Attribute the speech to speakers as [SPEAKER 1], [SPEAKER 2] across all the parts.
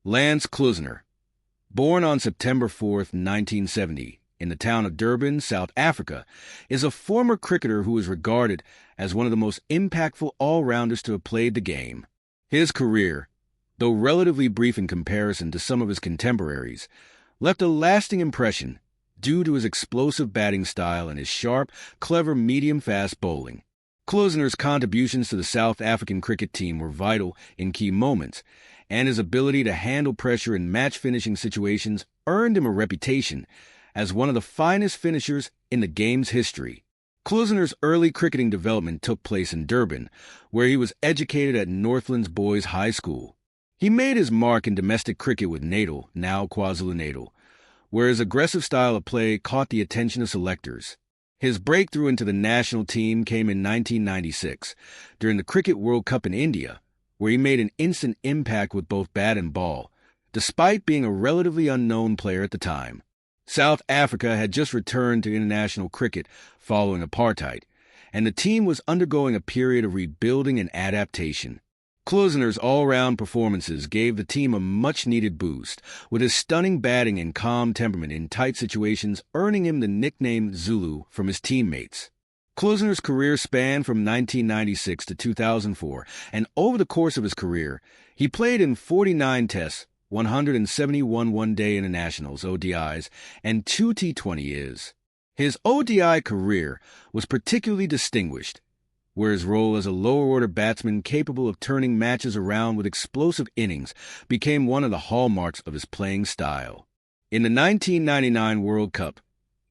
[SPEAKER 1] Lance Klusener, born on September 4, 1970, in the town of Durban, South Africa, is a former cricketer who is regarded as one of the most impactful all-rounders to have played the game. His career, though relatively brief in comparison to some of his contemporaries, left a lasting impression due to his explosive batting style and his sharp, clever medium-fast bowling. Klusener's contributions to the South African cricket team were vital in key moments, and his ability to handle pressure in match-finishing situations earned him a reputation as one of the finest finishers in the game's history. Klusener's early cricketing development took place in Durban, where he was educated at Northlands Boys High School. He made his mark in domestic cricket with Natal, now KwaZulu-Natal, where his aggressive style of play caught the attention of selectors. His breakthrough into the national team came in 1996, during the Cricket World Cup in India, where he made an instant impact with both bat and ball, despite being a relatively unknown player at the time. South Africa had just returned to international cricket following apartheid, and the team was undergoing a period of rebuilding and adaptation. Klusener's all-round performances gave the team a much-needed boost, with his stunning batting and calm temperament in tight situations earning him the nickname Zulu from his teammates. Klusener's career spanned from 1996 to 2004, and over the course of his career, he played in 49 tests, 171 one-day internationals, ODIs, and 2 T20s. His ODI career was particularly distinguished, where his role as a lower-order batsman capable of turning matches around with explosive innings became one of the hallmarks of his playing style. In the 1999 World Cup,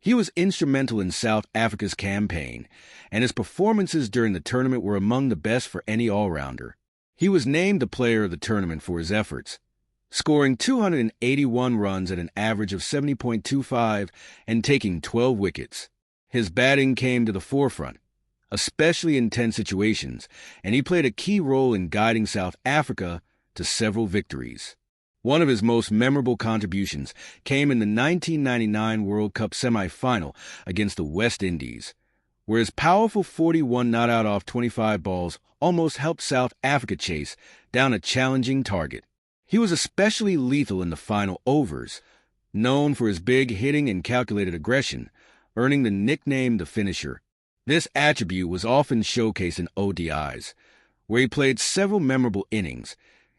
[SPEAKER 1] he was instrumental in South Africa's campaign, and his performances during the tournament were among the best for any all-rounder. He was named the player of the tournament for his efforts, scoring 281 runs at an average of 70.25 and taking 12 wickets. His batting came to the forefront, especially in tense situations, and he played a key role in guiding South Africa to several victories. One of his most memorable contributions came in the 1999 World Cup semi-final against the West Indies, where his powerful 41 not out off 25 balls almost helped South Africa chase down a challenging target. He was especially lethal in the final overs, known for his big hitting and calculated aggression, earning the nickname the Finisher. This attribute was often showcased in ODIs, where he played several memorable innings,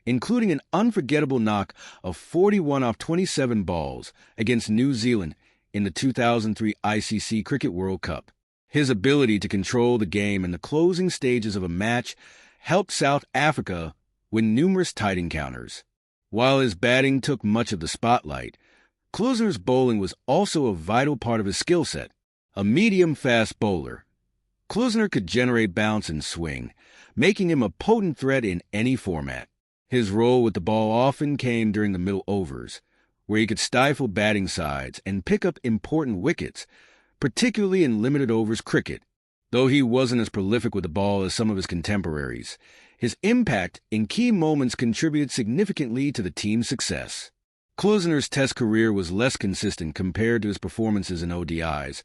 [SPEAKER 1] including an unforgettable knock of 41 off 27 balls against New Zealand in the 2003 ICC Cricket World Cup. His ability to control the game in the closing stages of a match helped South Africa win numerous tight encounters. While his batting took much of the spotlight, Klusener's bowling was also a vital part of his skill set. A medium-fast bowler, Klusener could generate bounce and swing, making him a potent threat in any format. His role with the ball often came during the middle overs, where he could stifle batting sides and pick up important wickets, particularly in limited overs cricket. Though he wasn't as prolific with the ball as some of his contemporaries, his impact in key moments contributed significantly to the team's success. Klusener's Test career was less consistent compared to his performances in ODIs,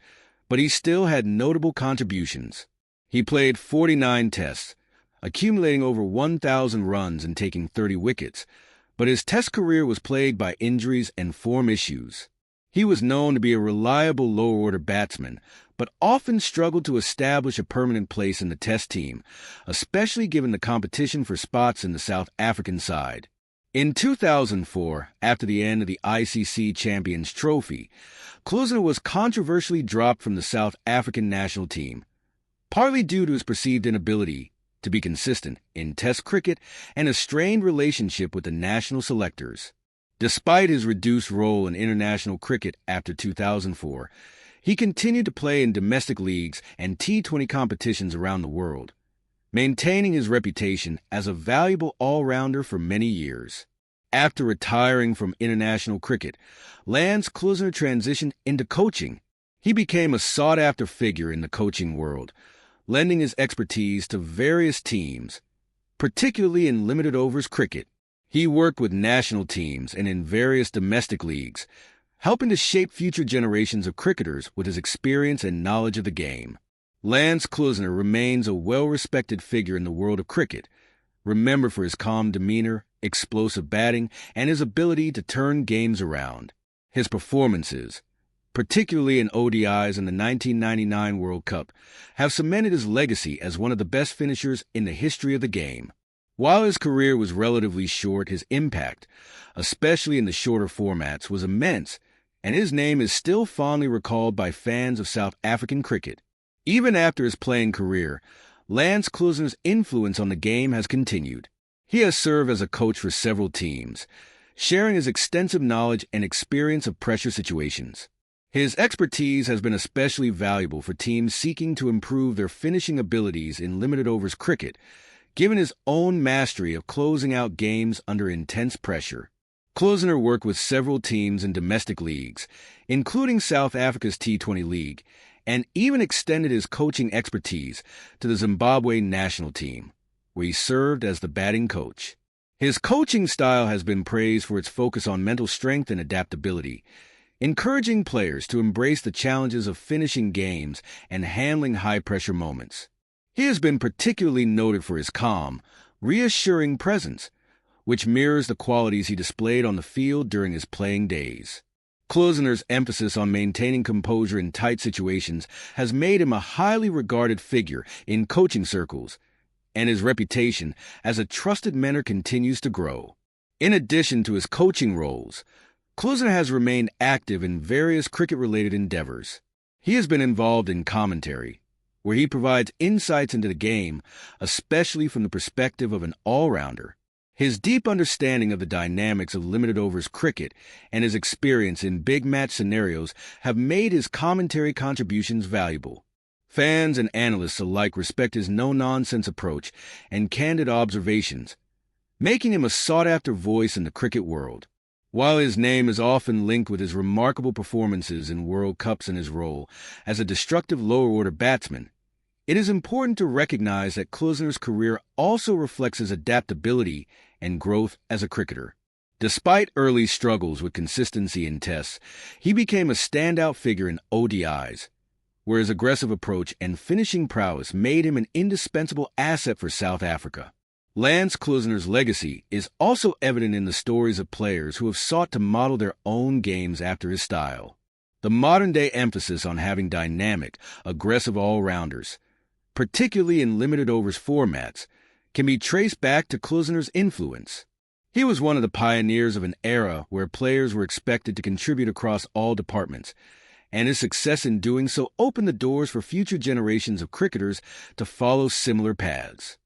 [SPEAKER 1] but he still had notable contributions. He played 49 Tests, accumulating over 1,000 runs and taking 30 wickets, but his Test career was plagued by injuries and form issues. He was known to be a reliable lower-order batsman, but often struggled to establish a permanent place in the Test team, especially given the competition for spots in the South African side. In 2004, after the end of the ICC Champions Trophy, Klusener was controversially dropped from the South African national team, partly due to his perceived inability to be consistent in Test cricket and a strained relationship with the national selectors. Despite his reduced role in international cricket after 2004, he continued to play in domestic leagues and T20 competitions around the world, maintaining his reputation as a valuable all-rounder for many years. After retiring from international cricket, Lance Klusener transitioned into coaching. He became a sought-after figure in the coaching world, lending his expertise to various teams, particularly in limited overs cricket. He worked with national teams and in various domestic leagues, helping to shape future generations of cricketers with his experience and knowledge of the game. Lance Klusener remains a well-respected figure in the world of cricket, remembered for his calm demeanor, explosive batting, and his ability to turn games around. His performances, particularly in ODIs and the 1999 World Cup, have cemented his legacy as one of the best finishers in the history of the game. While his career was relatively short, his impact, especially in the shorter formats, was immense, and his name is still fondly recalled by fans of South African cricket. Even after his playing career, Lance Klusener's influence on the game has continued. He has served as a coach for several teams, sharing his extensive knowledge and experience of pressure situations. His expertise has been especially valuable for teams seeking to improve their finishing abilities in limited overs cricket, given his own mastery of closing out games under intense pressure. Klusener worked with several teams in domestic leagues, including South Africa's T20 League, and even extended his coaching expertise to the Zimbabwe national team, where he served as the batting coach. His coaching style has been praised for its focus on mental strength and adaptability, encouraging players to embrace the challenges of finishing games and handling high-pressure moments. He has been particularly noted for his calm, reassuring presence, which mirrors the qualities he displayed on the field during his playing days. Klusener's emphasis on maintaining composure in tight situations has made him a highly regarded figure in coaching circles, and his reputation as a trusted mentor continues to grow. In addition to his coaching roles, Klusener has remained active in various cricket-related endeavors. He has been involved in commentary, where he provides insights into the game, especially from the perspective of an all-rounder. His deep understanding of the dynamics of limited overs cricket and his experience in big match scenarios have made his commentary contributions valuable. Fans and analysts alike respect his no-nonsense approach and candid observations, making him a sought-after voice in the cricket world. While his name is often linked with his remarkable performances in World Cups and his role as a destructive lower-order batsman, it is important to recognize that Klusener's career also reflects his adaptability and growth as a cricketer. Despite early struggles with consistency in tests, he became a standout figure in ODIs, where his aggressive approach and finishing prowess made him an indispensable asset for South Africa. Lance Klusener's legacy is also evident in the stories of players who have sought to model their own games after his style. The modern-day emphasis on having dynamic, aggressive all-rounders, particularly in limited overs formats, can be traced back to Klusener's influence. He was one of the pioneers of an era where players were expected to contribute across all departments, and his success in doing so opened the doors for future generations of cricketers to follow similar paths.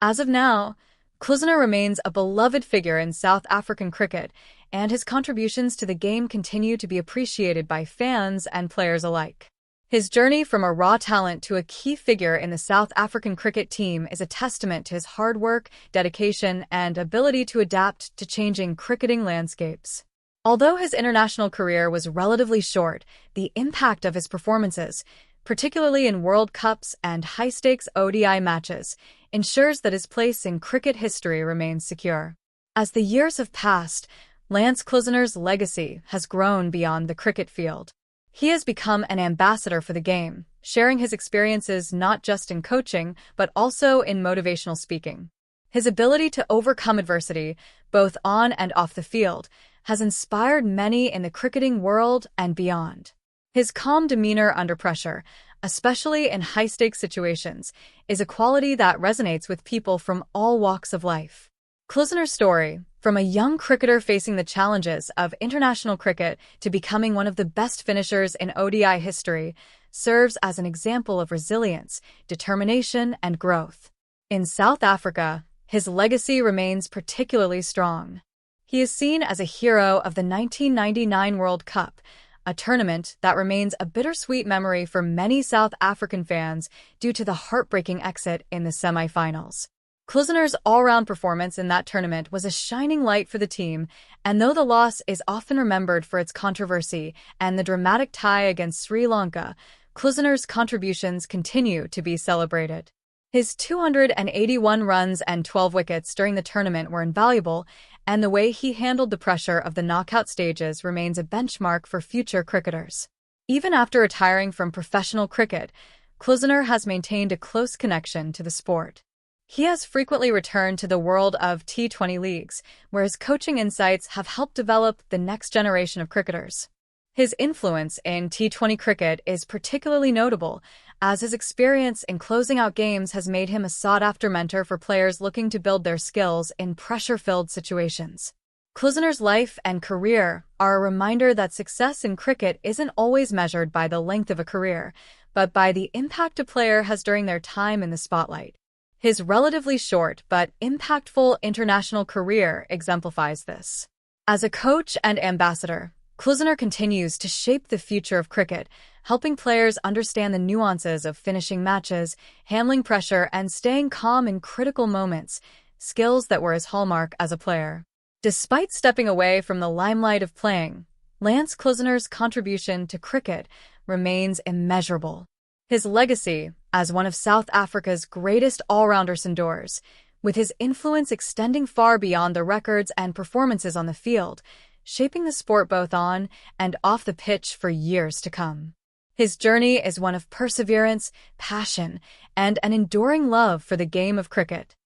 [SPEAKER 2] As of now, Klusener remains a beloved figure in South African cricket, and his contributions to the game continue to be appreciated by fans and players alike. His journey from a raw talent to a key figure in the South African cricket team is a testament to his hard work, dedication, and ability to adapt to changing cricketing landscapes. Although his international career was relatively short, the impact of his performances, particularly in World Cups and high-stakes ODI matches, ensures that his place in cricket history remains secure. As the years have passed, Lance Klusener's legacy has grown beyond the cricket field. He has become an ambassador for the game, sharing his experiences not just in coaching, but also in motivational speaking. His ability to overcome adversity, both on and off the field, has inspired many in the cricketing world and beyond. His calm demeanor under pressure, especially in high-stakes situations, is a quality that resonates with people from all walks of life. Klusener's story, from a young cricketer facing the challenges of international cricket to becoming one of the best finishers in ODI history, serves as an example of resilience, determination, and growth. In South Africa, his legacy remains particularly strong. He is seen as a hero of the 1999 World Cup, a tournament that remains a bittersweet memory for many South African fans due to the heartbreaking exit in the semifinals. Klusener's all-round performance in that tournament was a shining light for the team, and though the loss is often remembered for its controversy and the dramatic tie against Sri Lanka, Klusener's contributions continue to be celebrated. His 281 runs and 12 wickets during the tournament were invaluable, and the way he handled the pressure of the knockout stages remains a benchmark for future cricketers. Even after retiring from professional cricket, Klusener has maintained a close connection to the sport. He has frequently returned to the world of T20 leagues, where his coaching insights have helped develop the next generation of cricketers. His influence in T20 cricket is particularly notable, as his experience in closing out games has made him a sought-after mentor for players looking to build their skills in pressure-filled situations. Klusener's life and career are a reminder that success in cricket isn't always measured by the length of a career, but by the impact a player has during their time in the spotlight. His relatively short but impactful international career exemplifies this. As a coach and ambassador, Klusener continues to shape the future of cricket, helping players understand the nuances of finishing matches, handling pressure, and staying calm in critical moments, skills that were his hallmark as a player. Despite stepping away from the limelight of playing, Lance Klusener's contribution to cricket remains immeasurable. His legacy as one of South Africa's greatest all-rounders endures, with his influence extending far beyond the records and performances on the field, shaping the sport both on and off the pitch for years to come. His journey is one of perseverance, passion, and an enduring love for the game of cricket.